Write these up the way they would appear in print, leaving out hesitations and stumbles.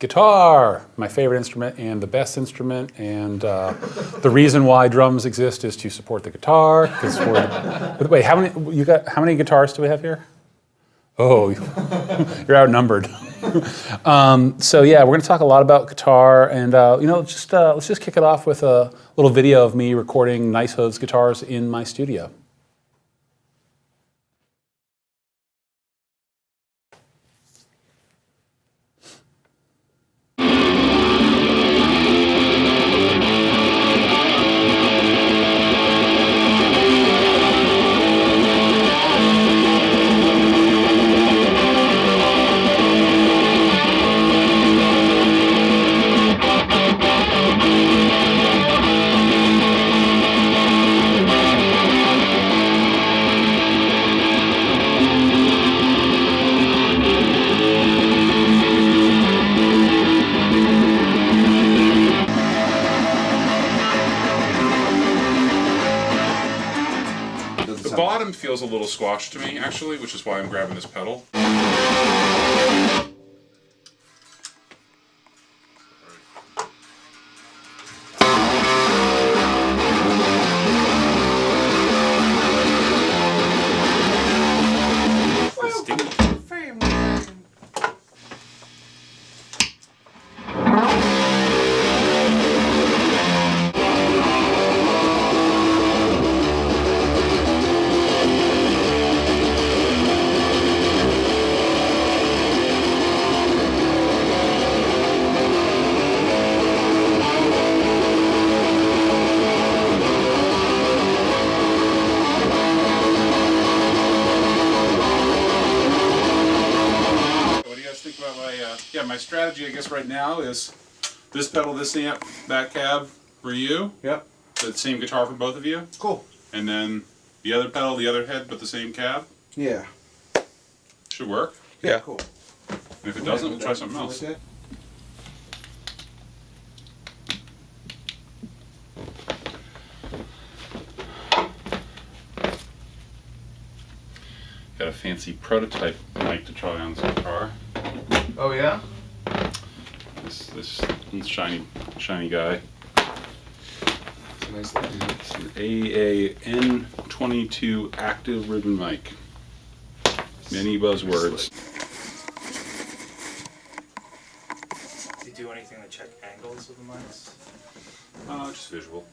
Guitar, my favorite instrument and the best instrument, and the reason why drums exist is to support the guitar. But wait, how many guitars do we have here? Oh, you're outnumbered. So yeah, we're going to talk a lot about guitar, and let's just kick it off with a little video of me recording Nice Hood's guitars in my studio. The bottom feels a little squashed to me, actually, which is why I'm grabbing this pedal. My strategy, I guess, right now is this pedal, this amp, that cab for you. Yep. The same guitar for both of you. Cool. And then the other pedal, the other head, but the same cab. Yeah. Should work. Yeah. Cool. And if it doesn't, we'll try something else. Got a fancy prototype mic to try on this guitar. Oh yeah? This shiny guy. It's a nice looking. It's an AAN22 active ribbon mic. Many buzzwords. Do you do anything to check angles of the mics? Just visual.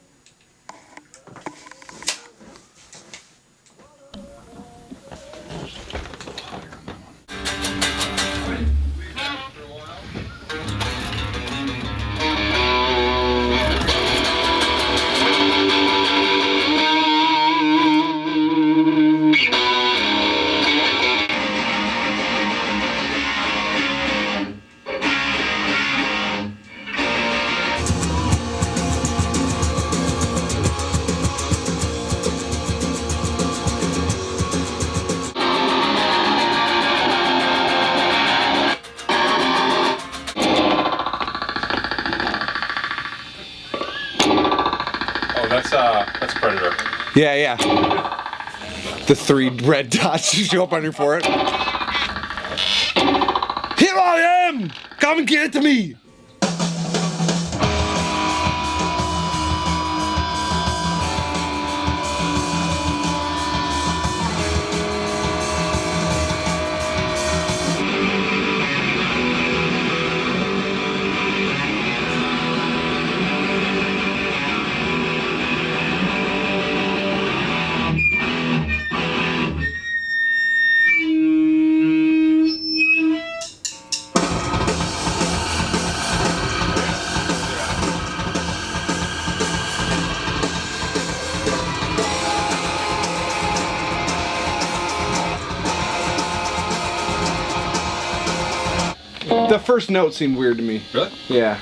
That's Predator. Yeah, yeah. The 3 red dots you show up on your forehead. Here I am! Come and get it to me! The first note seemed weird to me. Really? Yeah.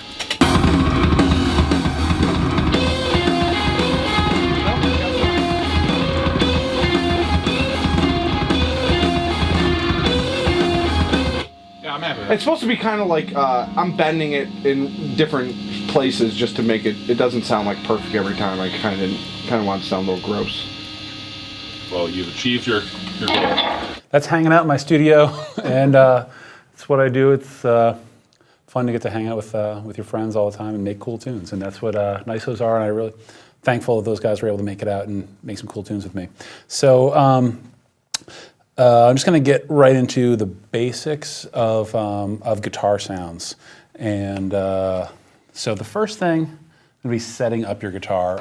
Yeah, I'm happy with It's supposed to be kind of like I'm bending it in different places just to make it. It doesn't sound like perfect every time. I kind of want it to sound a little gross. Well, you've achieved your goal. That's hanging out in my studio, and it's what I do. It's the fun to get to hang out with your friends all the time and make cool tunes. And that's what NISOs are, and I'm really thankful that those guys were able to make it out and make some cool tunes with me. So I'm just going to get right into the basics of guitar sounds. And so the first thing would be setting up your guitar.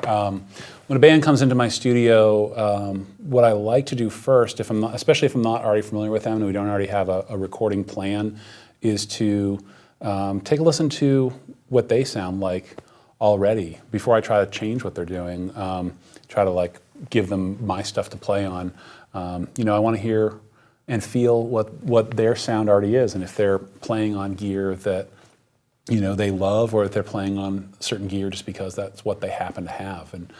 When a band comes into my studio, what I like to do first, especially if I'm not already familiar with them and we don't already have a recording plan, is to take a listen to what they sound like already before I try to change what they're doing. Try to like give them my stuff to play on. I want to hear and feel what their sound already is, and if they're playing on gear that they love, or if they're playing on certain gear just because that's what they happen to have. And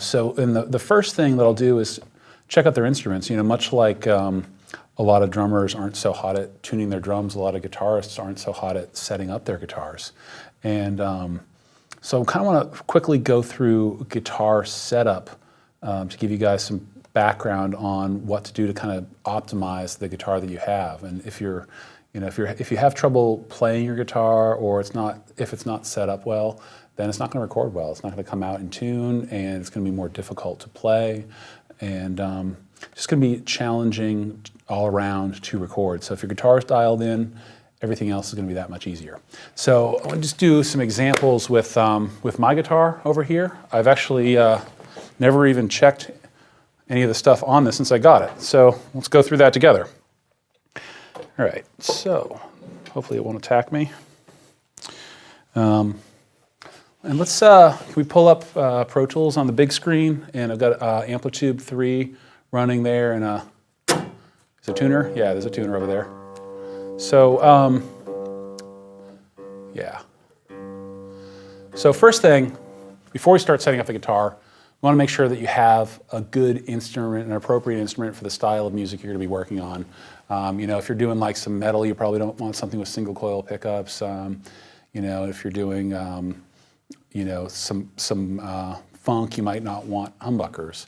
so the first thing that I'll do is check out their instruments. Much like a lot of drummers aren't so hot at tuning their drums, a lot of guitarists aren't so hot at setting up their guitars. And so I kind of want to quickly go through guitar setup to give you guys some background on what to do to kind of optimize the guitar that you have. And if you have trouble playing your guitar, or if it's not set up well, then it's not going to record well. It's not going to come out in tune, and it's going to be more difficult to play, and just going to be challenging all around to record. So if your guitar is dialed in, everything else is going to be that much easier. So I want to just do some examples with my guitar over here. I've actually never even checked any of the stuff on this since I got it. So let's go through that together. All right, so hopefully it won't attack me. And let's, can we pull up Pro Tools on the big screen? And I've got Amplitude 3 running there, and is a tuner? Yeah, there's a tuner over there. So, yeah. So first thing, before we start setting up the guitar, you want to make sure that you have a good instrument, an appropriate instrument for the style of music you're going to be working on. If you're doing like some metal, you probably don't want something with single coil pickups. If you're doing, some funk, you might not want humbuckers.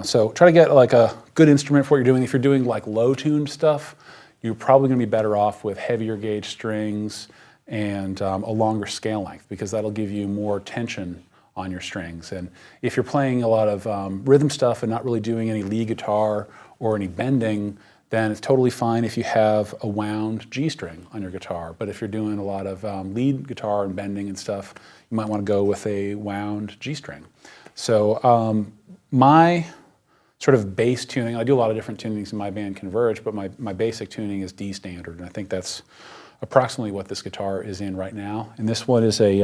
So try to get like a good instrument for what you're doing. If you're doing like low-tuned stuff, you're probably going to be better off with heavier gauge strings and a longer scale length, because that'll give you more tension on your strings. And if you're playing a lot of rhythm stuff and not really doing any lead guitar or any bending, then it's totally fine if you have a wound G string on your guitar. But if you're doing a lot of lead guitar and bending and stuff, you might want to go with a wound G string. So my sort of bass tuning, I do a lot of different tunings in my band Converge, but my basic tuning is D standard, and I think that's approximately what this guitar is in right now. And this one is a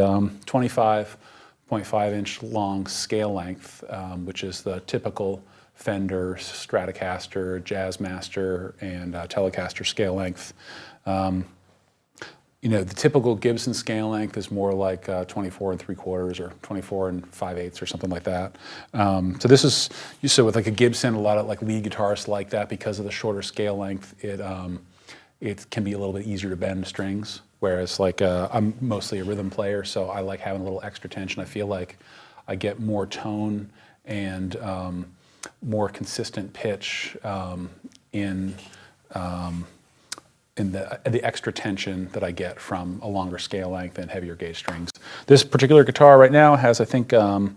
25.5-inch long scale length, which is the typical Fender, Stratocaster, Jazzmaster, and Telecaster scale length. The typical Gibson scale length is more like 24 3/4 or 24 5/8 or something like that. So this is, with like a Gibson, a lot of like lead guitarists like that because of the shorter scale length. It can be a little bit easier to bend strings, whereas like I'm mostly a rhythm player, so I like having a little extra tension. I feel like I get more tone and more consistent pitch in the extra tension that I get from a longer scale length and heavier gauge strings. This particular guitar right now has, I think, some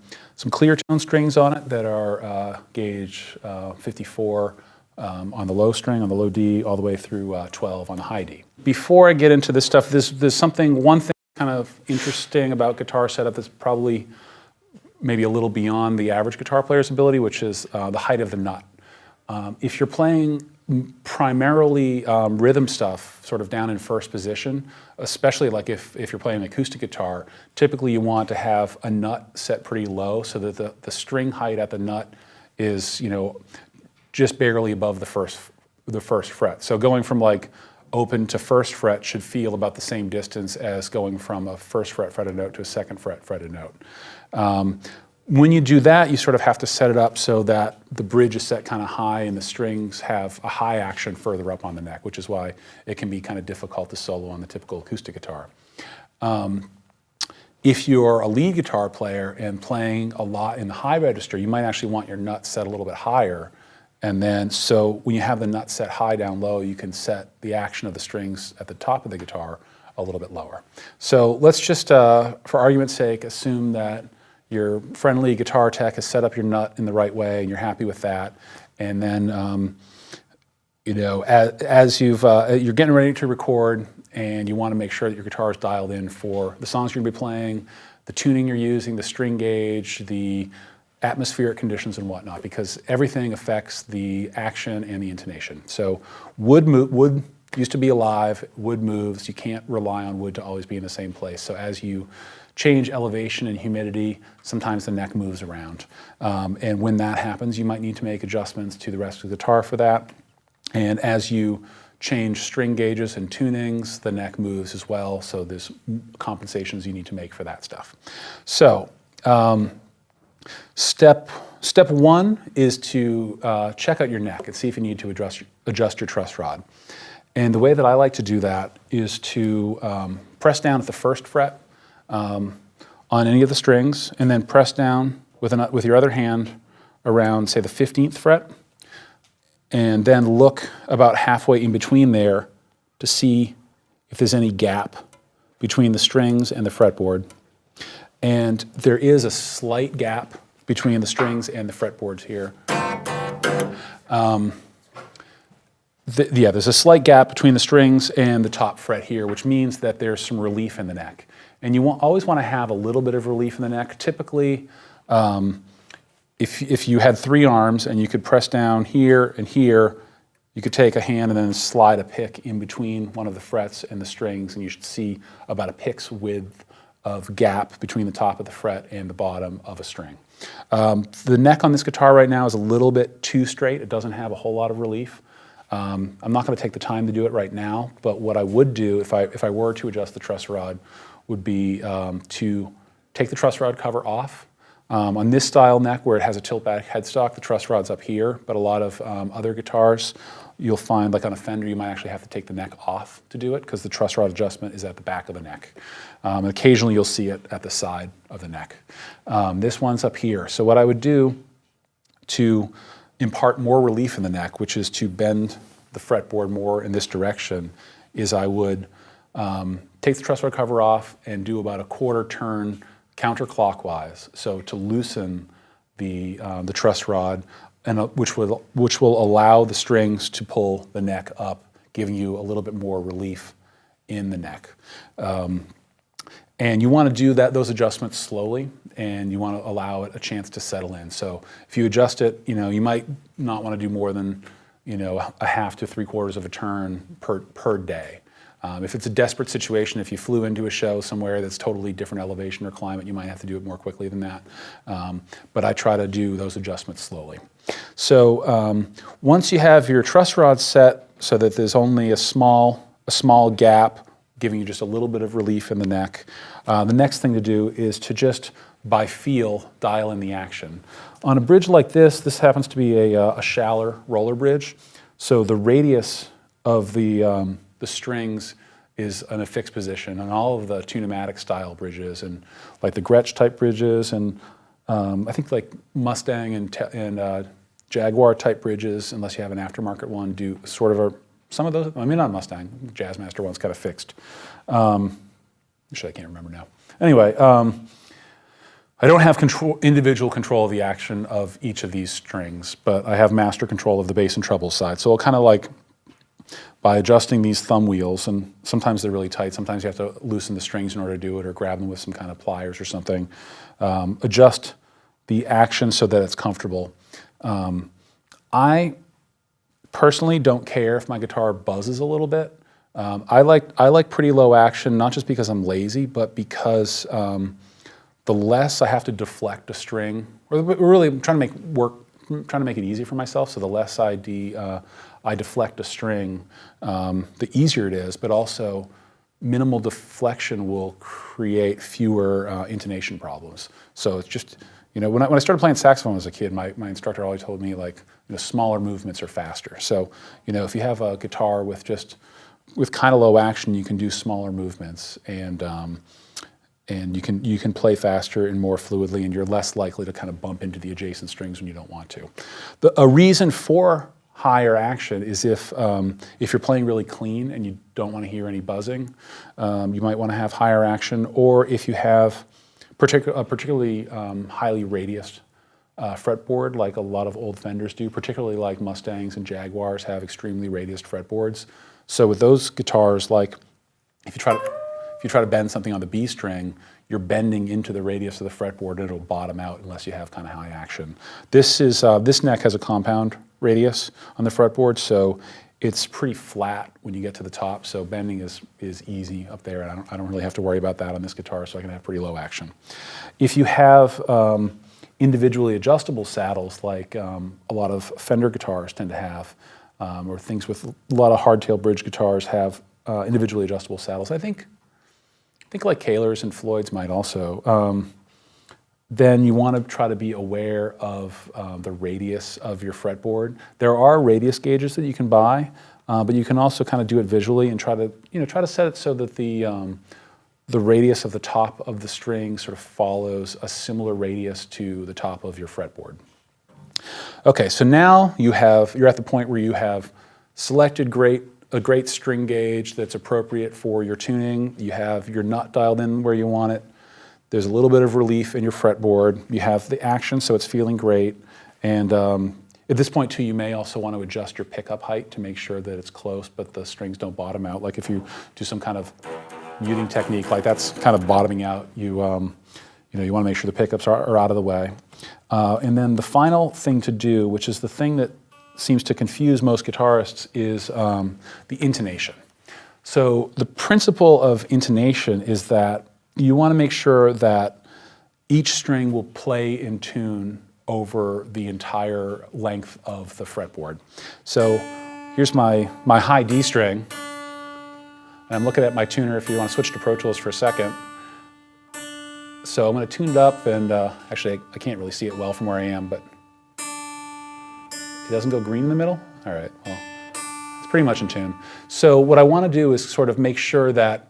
clear tone strings on it that are gauge 54 on the low string, on the low D, all the way through 12 on the high D. Before I get into this stuff, there's one thing kind of interesting about guitar setup that's probably maybe a little beyond the average guitar player's ability, which is the height of the nut. If you're playing primarily rhythm stuff sort of down in first position, especially like if you're playing an acoustic guitar, typically you want to have a nut set pretty low so that the string height at the nut is, just barely above the first fret. So going from like open to first fret should feel about the same distance as going from a first fret fretted note to a second fret fretted note. When you do that, you sort of have to set it up so that the bridge is set kind of high and the strings have a high action further up on the neck, which is why it can be kind of difficult to solo on the typical acoustic guitar. If you're a lead guitar player and playing a lot in the high register, you might actually want your nut set a little bit higher. And then, so when you have the nut set high down low, you can set the action of the strings at the top of the guitar a little bit lower. So let's just, for argument's sake, assume that your friendly guitar tech has set up your nut in the right way and you're happy with that. And then, you know, as you're getting ready to record and you want to make sure that your guitar is dialed in for the songs you're going to be playing, the tuning you're using, the string gauge, the atmospheric conditions and whatnot, because everything affects the action and the intonation. So wood used to be alive, wood moves, you can't rely on wood to always be in the same place. So as you change elevation and humidity, sometimes the neck moves around. And when that happens, you might need to make adjustments to the rest of the guitar for that. And as you change string gauges and tunings, the neck moves as well, so there's compensations you need to make for that stuff. So, Step one is to check out your neck and see if you need to adjust your truss rod. And the way that I like to do that is to press down at the first fret on any of the strings, and then press down with your other hand around, say, the 15th fret, and then look about halfway in between there to see if there's any gap between the strings and the fretboard. And there is a slight gap between the strings and the fretboards here. There's a slight gap between the strings and the top fret here, which means that there's some relief in the neck. And you always want to have a little bit of relief in the neck. Typically, if you had 3 arms and you could press down here and here, you could take a hand and then slide a pick in between one of the frets and the strings, and you should see about a pick's width of gap between the top of the fret and the bottom of a string. The neck on this guitar right now is a little bit too straight. It doesn't have a whole lot of relief. I'm not going to take the time to do it right now, but what I would do if I were to adjust the truss rod would be to take the truss rod cover off. On this style neck where it has a tilt back headstock, the truss rod's up here, but a lot of other guitars, you'll find, like on a Fender, you might actually have to take the neck off to do it because the truss rod adjustment is at the back of the neck. Occasionally you'll see it at the side of the neck. This one's up here. So what I would do to impart more relief in the neck, which is to bend the fretboard more in this direction, is I would take the truss rod cover off and do about a quarter turn counterclockwise, so to loosen the truss rod, and which will allow the strings to pull the neck up, giving you a little bit more relief in the neck. And you want to do those adjustments slowly, and you want to allow it a chance to settle in. So if you adjust it, you might not want to do more than a half to 3/4 of a turn per day. If it's a desperate situation, if you flew into a show somewhere that's totally different elevation or climate, you might have to do it more quickly than that. But I try to do those adjustments slowly. So once you have your truss rod set so that there's only a small gap, giving you just a little bit of relief in the neck, the next thing to do is to just, by feel, dial in the action. On a bridge like this happens to be a shallower roller bridge, so the radius of the strings is in a fixed position on all of the tunematic style bridges, and like the Gretsch type bridges, and I think like Mustang and Jaguar type bridges, unless you have an aftermarket one, do sort of some of those. I mean, not Mustang, Jazzmaster one's kind of fixed. Actually, I can't remember now. Anyway, I don't have individual control of the action of each of these strings, but I have master control of the bass and treble side. So I'll kind of like, by adjusting these thumb wheels, and sometimes they're really tight, sometimes you have to loosen the strings in order to do it, or grab them with some kind of pliers or something, adjust the action so that it's comfortable. I personally don't care if my guitar buzzes a little bit. I like pretty low action, not just because I'm lazy, but because the less I have to deflect a string, or really I'm trying to make it easy for myself, so the less I deflect a string, the easier it is, but also minimal deflection will create fewer intonation problems. So it's just, when I started playing saxophone as a kid, my instructor always told me, like, smaller movements are faster. So, if you have a guitar with kind of low action, you can do smaller movements, and you can play faster and more fluidly, and you're less likely to kind of bump into the adjacent strings when you don't want to. A reason for higher action is if you're playing really clean and you don't want to hear any buzzing, you might want to have higher action, or if you have a particularly highly radiused fretboard, like a lot of old Fenders do, particularly like Mustangs and Jaguars have extremely radiused fretboards. So with those guitars, like if you try to bend something on the B string, you're bending into the radius of the fretboard and it'll bottom out unless you have kind of high action. This neck has a compound radius on the fretboard, so it's pretty flat when you get to the top, so bending is easy up there, and I don't really have to worry about that on this guitar, so I can have pretty low action. If you have individually adjustable saddles, like a lot of Fender guitars tend to have, or things with a lot of hardtail bridge guitars have individually adjustable saddles. I think like Kahlers and Floyds might also. Then you want to try to be aware of the radius of your fretboard. There are radius gauges that you can buy, but you can also kind of do it visually and try to set it so that the radius of the top of the string sort of follows a similar radius to the top of your fretboard. Okay, so now you're at the point where you have selected a great string gauge that's appropriate for your tuning. You have your nut dialed in where you want it. There's a little bit of relief in your fretboard. You have the action, so it's feeling great. And at this point too, you may also want to adjust your pickup height to make sure that it's close, but the strings don't bottom out. Like if you do some kind of muting technique, like that's kind of bottoming out, you want to make sure the pickups are out of the way. And then the final thing to do, which is the thing that seems to confuse most guitarists, is the intonation. So the principle of intonation is that you want to make sure that each string will play in tune over the entire length of the fretboard. So here's my high D string, and I'm looking at my tuner if you want to switch to Pro Tools for a second. So I'm going to tune it up, and actually I can't really see it well from where I am, but it doesn't go green in the middle? All right, well, it's pretty much in tune. So what I want to do is sort of make sure that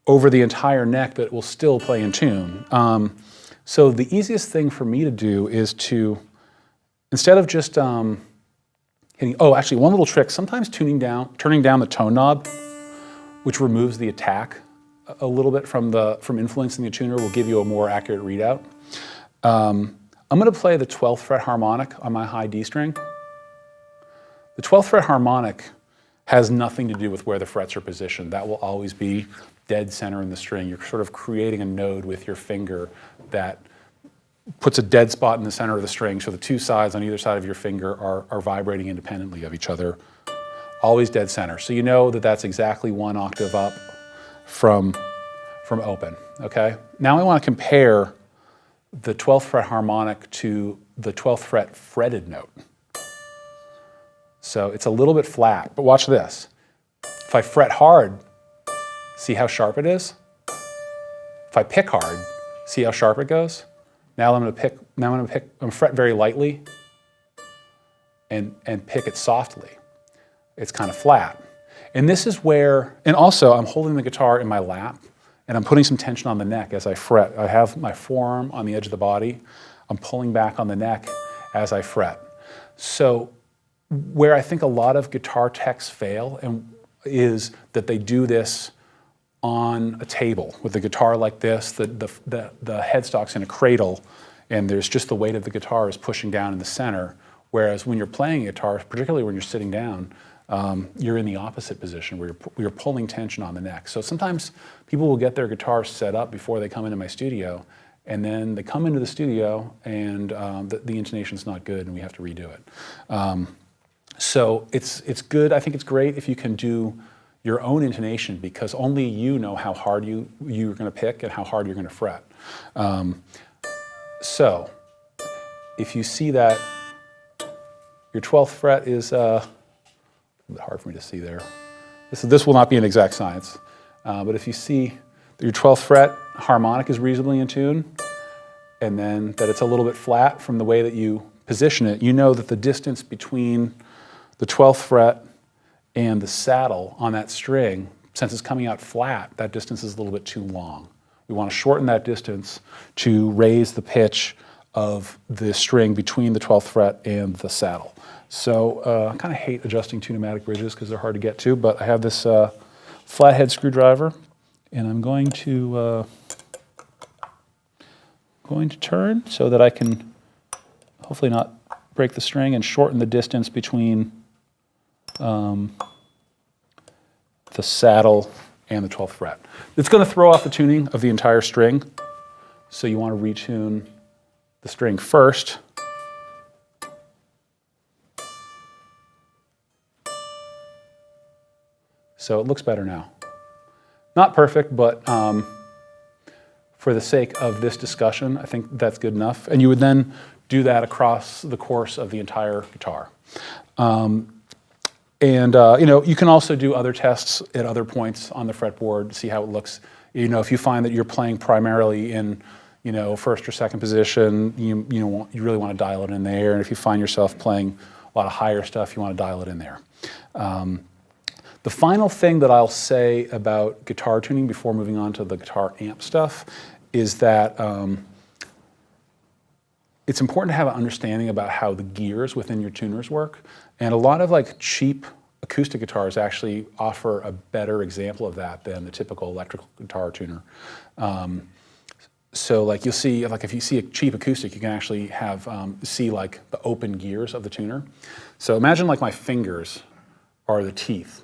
over the entire neck that it will still play in tune. So the easiest thing for me to do is to, instead of just hitting, actually one little trick, sometimes turning down the tone knob, which removes the attack a little bit from influencing the tuner, will give you a more accurate readout. I'm going to play the 12th fret harmonic on my high D string. The 12th fret harmonic has nothing to do with where the frets are positioned. That will always be dead center in the string. You're sort of creating a node with your finger that puts a dead spot in the center of the string, so the two sides on either side of your finger are vibrating independently of each other. Always dead center. So you know that that's exactly one octave up from open, okay? Now I want to compare the 12th fret harmonic to the 12th fret fretted note. So it's a little bit flat, but watch this. If I fret hard, see how sharp it is? If I pick hard, see how sharp it goes? Now I'm going to fret very lightly and pick it softly. It's kind of flat. And this is where, and also I'm holding the guitar in my lap and I'm putting some tension on the neck as I fret. I have my forearm on the edge of the body. I'm pulling back on the neck as I fret. So where I think a lot of guitar techs fail is that they do this on a table with the guitar like this, the headstock's in a cradle, and there's just the weight of the guitar is pushing down in the center. Whereas when you're playing a guitar, particularly when you're sitting down, you're in the opposite position where you're pulling tension on the neck. So sometimes people will get their guitar set up before they come into my studio, and then they come into the studio and the intonation's not good and we have to redo it. So it's good, I think it's great if you can do your own intonation, because only you know how hard you're going to pick and how hard you're going to fret. So if you see that your 12th fret is a bit hard for me to see there. This will not be an exact science, but if you see that your 12th fret harmonic is reasonably in tune, and then that it's a little bit flat from the way that you position it, you know that the distance between the 12th fret and the saddle on that string, since it's coming out flat, that distance is a little bit too long. We want to shorten that distance to raise the pitch of the string between the 12th fret and the saddle. So I kind of hate adjusting two pneumatic bridges because they're hard to get to, but I have this flathead screwdriver, and I'm going to turn so that I can hopefully not break the string and shorten the distance between the saddle and the 12th fret. It's going to throw off the tuning of the entire string, so you want to retune the string first. So it looks better now. Not perfect, but for the sake of this discussion, I think that's good enough. And you would then do that across the course of the entire guitar. You can also do other tests at other points on the fretboard to see how it looks. If you find that you're playing primarily in, first or second position, you really want to dial it in there. And if you find yourself playing a lot of higher stuff, you want to dial it in there. The final thing that I'll say about guitar tuning before moving on to the guitar amp stuff is that it's important to have an understanding about how the gears within your tuners work. And a lot of cheap acoustic guitars actually offer a better example of that than the typical electrical guitar tuner. So you'll see, if you see a cheap acoustic, you can actually see the open gears of the tuner. So imagine my fingers are the teeth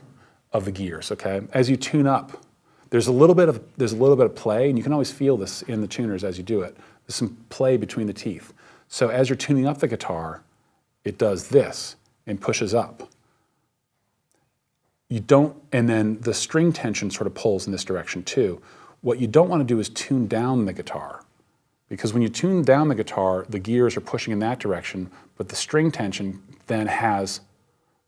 of the gears, okay? As you tune up, there's a little bit of play, and you can always feel this in the tuners as you do it. There's some play between the teeth. So as you're tuning up the guitar, it does this and pushes up. And then the string tension sort of pulls in this direction too. What you don't want to do is tune down the guitar, because when you tune down the guitar, the gears are pushing in that direction, but the string tension then has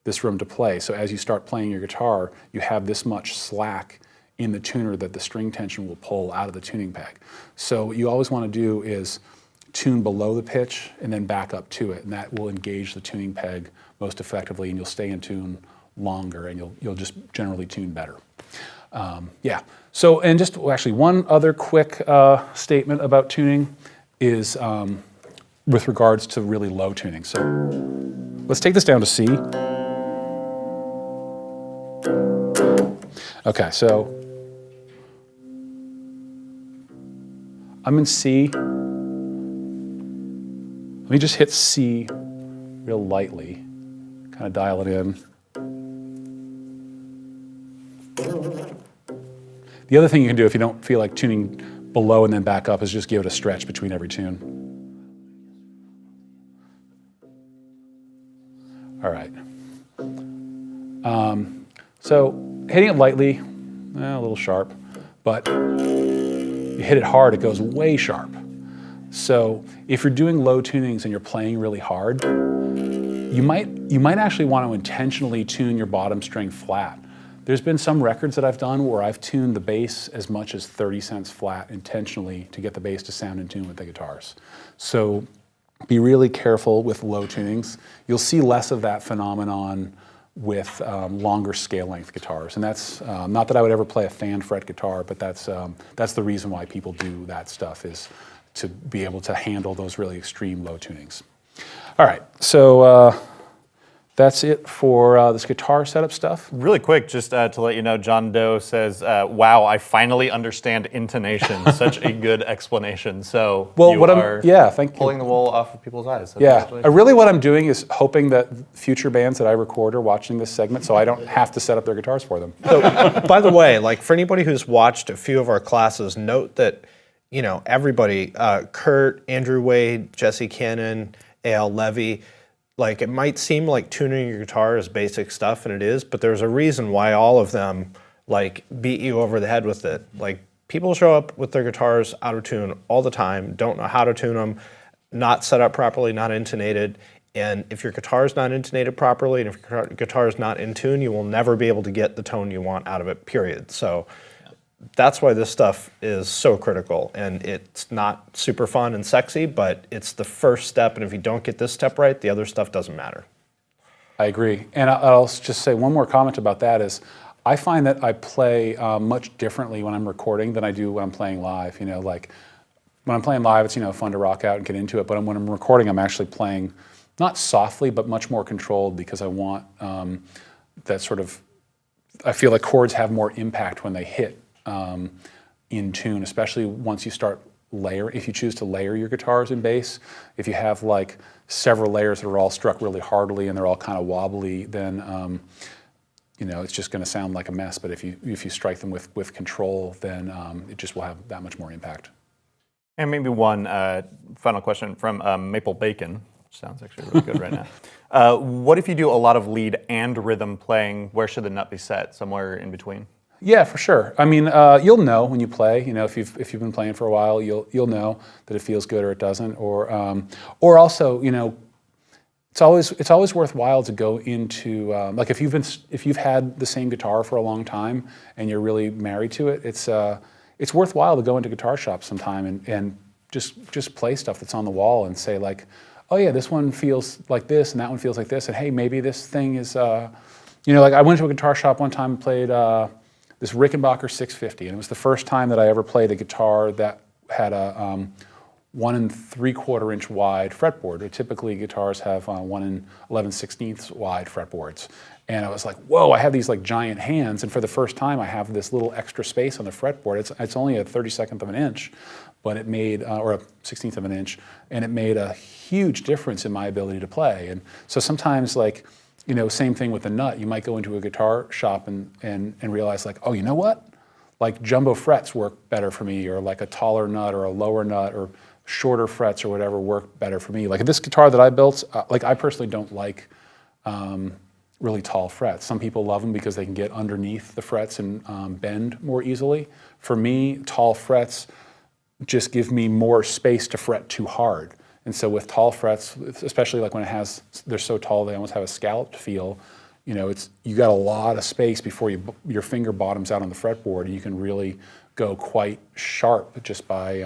this room to play. So as you start playing your guitar, you have this much slack in the tuner that the string tension will pull out of the tuning peg. So what you always want to do is tune below the pitch and then back up to it, and that will engage the tuning peg most effectively, and you'll stay in tune longer, and you'll just generally tune better. So, and just actually one other quick statement about tuning is with regards to really low tuning. So let's take this down to C. Okay, so I'm in C. Let me just hit C real lightly, kind of dial it in. The other thing you can do if you don't feel like tuning below and then back up is just give it a stretch between every tune. All right. So hitting it lightly, a little sharp, but you hit it hard, it goes way sharp. So if you're doing low tunings and you're playing really hard, you might actually want to intentionally tune your bottom string flat. There's been some records that I've done where I've tuned the bass as much as 30 cents flat intentionally to get the bass to sound in tune with the guitars. So be really careful with low tunings. You'll see less of that phenomenon with longer scale length guitars. And that's not that I would ever play a fan fret guitar, but that's the reason why people do that stuff, is to be able to handle those really extreme low tunings. All right, so that's it for this guitar setup stuff. Really quick, just to let you know, John Doe says, wow, I finally understand intonation. Such a good explanation. So Well, you what are thank you. pulling the wool off of people's eyes. So Yeah, really what I'm doing is hoping that future bands that I record are watching this segment so I don't have to set up their guitars for them. So, by the way, for anybody who's watched a few of our classes, note that, everybody, Kurt, Andrew Wade, Jesse Cannon, A.L. Levy, it might seem like tuning your guitar is basic stuff, and it is, but there's a reason why all of them, beat you over the head with it. People show up with their guitars out of tune all the time, don't know how to tune them, not set up properly, not intonated, and if your guitar is not intonated properly, and if your guitar is not in tune, you will never be able to get the tone you want out of it, period. So that's why this stuff is so critical, and it's not super fun and sexy, but it's the first step, and if you don't get this step right, the other stuff doesn't matter. I agree. And I'll just say one more comment about that is I find that I play much differently when I'm recording than I do when I'm playing live. when I'm playing live, it's fun to rock out and get into it. But when I'm recording, I'm actually playing not softly, but much more controlled because I want that sort of. I feel like chords have more impact when they hit in tune, especially once you start layering. If you choose to layer your guitars in bass, if you have like several layers that are all struck really hardly and they're all kind of wobbly, then it's just going to sound like a mess. But if you strike them with control, then it just will have that much more impact. And maybe one final question from Maple Bacon, which sounds actually really good right now. What if you do a lot of lead and rhythm playing? Where should the nut be set? Somewhere in between? Yeah, for sure. I mean, you'll know when you play. If you've been playing for a while, you'll know that it feels good or it doesn't. Or also, it's always worthwhile to go into like if you've had the same guitar for a long time and you're really married to it. It's worthwhile to go into guitar shops sometime and just play stuff that's on the wall and say like, oh yeah, this one feels like this and that one feels like this, and hey, maybe this thing is like I went to a guitar shop one time and played this Rickenbacker 650, and it was the first time that I ever played a guitar that had a 1 3/4 inch wide fretboard. Typically guitars have 1 11/16 wide fretboards. And I was like, whoa, I have these like giant hands, and for the first time I have this little extra space on the fretboard. It's only a 32nd of an inch, but it made, or a 16th of an inch, and it made a huge difference in my ability to play. And so sometimes like, same thing with the nut. You might go into a guitar shop and realize like, oh, you know what? Like jumbo frets work better for me, or like a taller nut or a lower nut or shorter frets or whatever work better for me. Like this guitar that I built, like I personally don't like really tall frets. Some people love them because they can get underneath the frets and bend more easily. For me, tall frets just give me more space to fret too hard. And so with tall frets, especially like when they're so tall they almost have a scalloped feel, you got a lot of space before your finger bottoms out on the fretboard, and you can really go quite sharp just by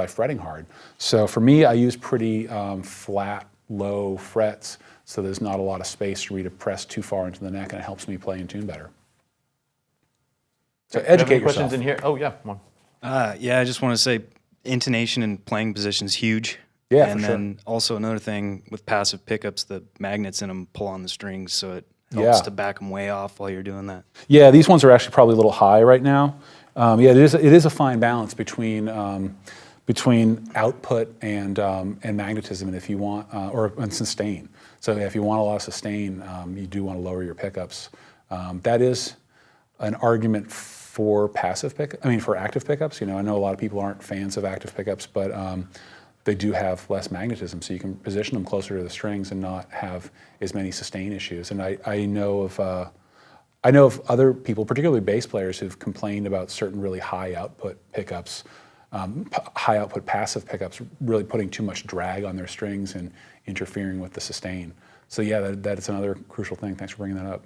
fretting hard. So for me, I use pretty flat, low frets, so there's not a lot of space for me to press too far into the neck, and it helps me play in tune better. So educate yourself. Questions in here? Oh yeah, one. Yeah, I just want to say intonation and playing position is huge. Yeah, and for sure. then also another thing with passive pickups, the magnets in them pull on the strings, so it helps to back them way off while you're doing that. Yeah, these ones are actually probably a little high right now. Yeah, it is a fine balance between output and magnetism, and if you want and sustain. So if you want a lot of sustain, you do want to lower your pickups. That is an argument for for active pickups. I know a lot of people aren't fans of active pickups, but they do have less magnetism, so you can position them closer to the strings and not have as many sustain issues. And I know of other people, particularly bass players, who've complained about certain really high output pickups, high output passive pickups, really putting too much drag on their strings and interfering with the sustain. So yeah, that's another crucial thing. Thanks for bringing that up.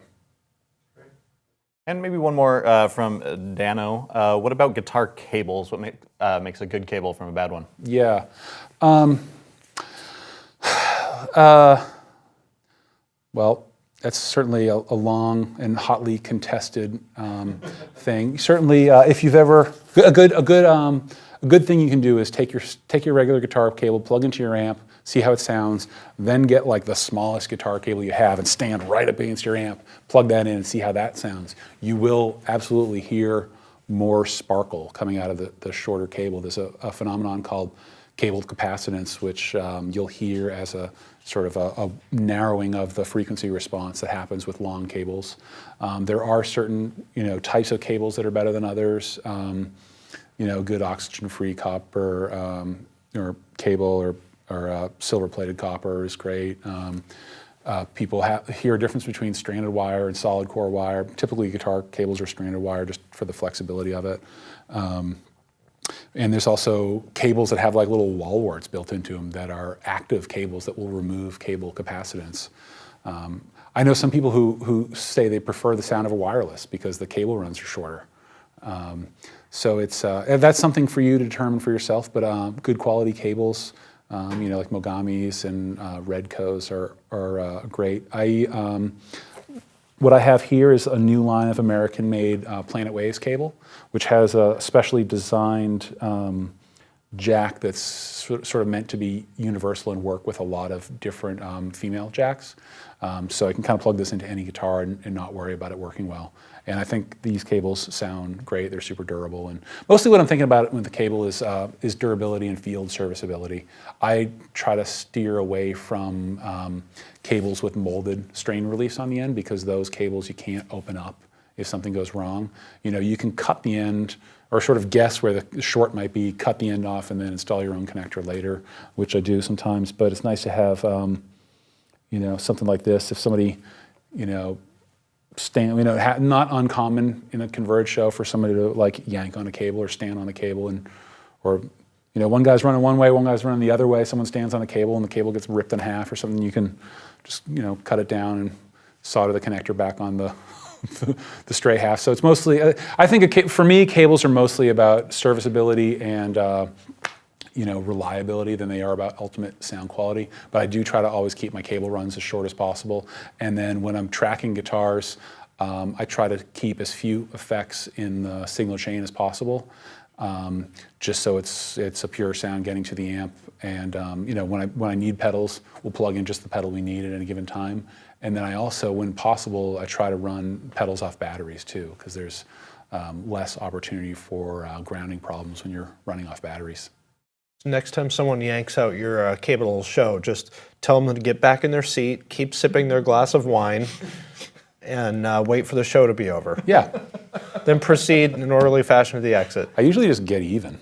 And maybe one more from Dano. What about guitar cables? What makes a good cable from a bad one? Yeah. Well, that's certainly a long and hotly contested thing. Certainly, if you've ever a good thing you can do is take your regular guitar cable, plug into your amp, see how it sounds, then get like the smallest guitar cable you have and stand right up against your amp, plug that in and see how that sounds. You will absolutely hear more sparkle coming out of the shorter cable. There's a phenomenon called cabled capacitance, which you'll hear as a sort of a narrowing of the frequency response that happens with long cables. There are certain types of cables that are better than others. Good oxygen-free copper or cable or silver-plated copper is great. People hear a difference between stranded wire and solid core wire. Typically, guitar cables are stranded wire just for the flexibility of it. And there's also cables that have like little wall warts built into them that are active cables that will remove cable capacitance. I know some people who say they prefer the sound of a wireless because the cable runs are shorter. So that's something for you to determine for yourself, but good quality cables, like Mogami's and Redco's are great. What I have here is a new line of American-made Planet Waves cable, which has a specially designed jack that's sort of meant to be universal and work with a lot of different female jacks. So I can kind of plug this into any guitar and not worry about it working well. And I think these cables sound great. They're super durable. And mostly what I'm thinking about with the cable is durability and field serviceability. I try to steer away from cables with molded strain reliefs on the end, because those cables you can't open up if something goes wrong. You know, you can cut the end or sort of guess where the short might be, cut the end off, and then install your own connector later, which I do sometimes. But it's nice to have, you know, something like this. If somebody, you know, not uncommon in a Converge show for somebody to like yank on a cable or stand on a cable, and or you know, one guy's running one way, one guy's running the other way. Someone stands on a cable and the cable gets ripped in half or something. You can just, you know, cut it down and solder the connector back on the the stray half. So it's mostly, I think for me, cables are mostly about serviceability and you know, reliability than they are about ultimate sound quality. But I do try to always keep my cable runs as short as possible. And then when I'm tracking guitars, I try to keep as few effects in the signal chain as possible, just so it's a pure sound getting to the amp. And you know, when I need pedals, we'll plug in just the pedal we need at any given time. And then I also, when possible, I try to run pedals off batteries too, because there's less opportunity for grounding problems when you're running off batteries. Next time someone yanks out your cable show, just tell them to get back in their seat, keep sipping their glass of wine, and wait for the show to be over. Yeah. Then proceed in an orderly fashion to the exit. I usually just get even.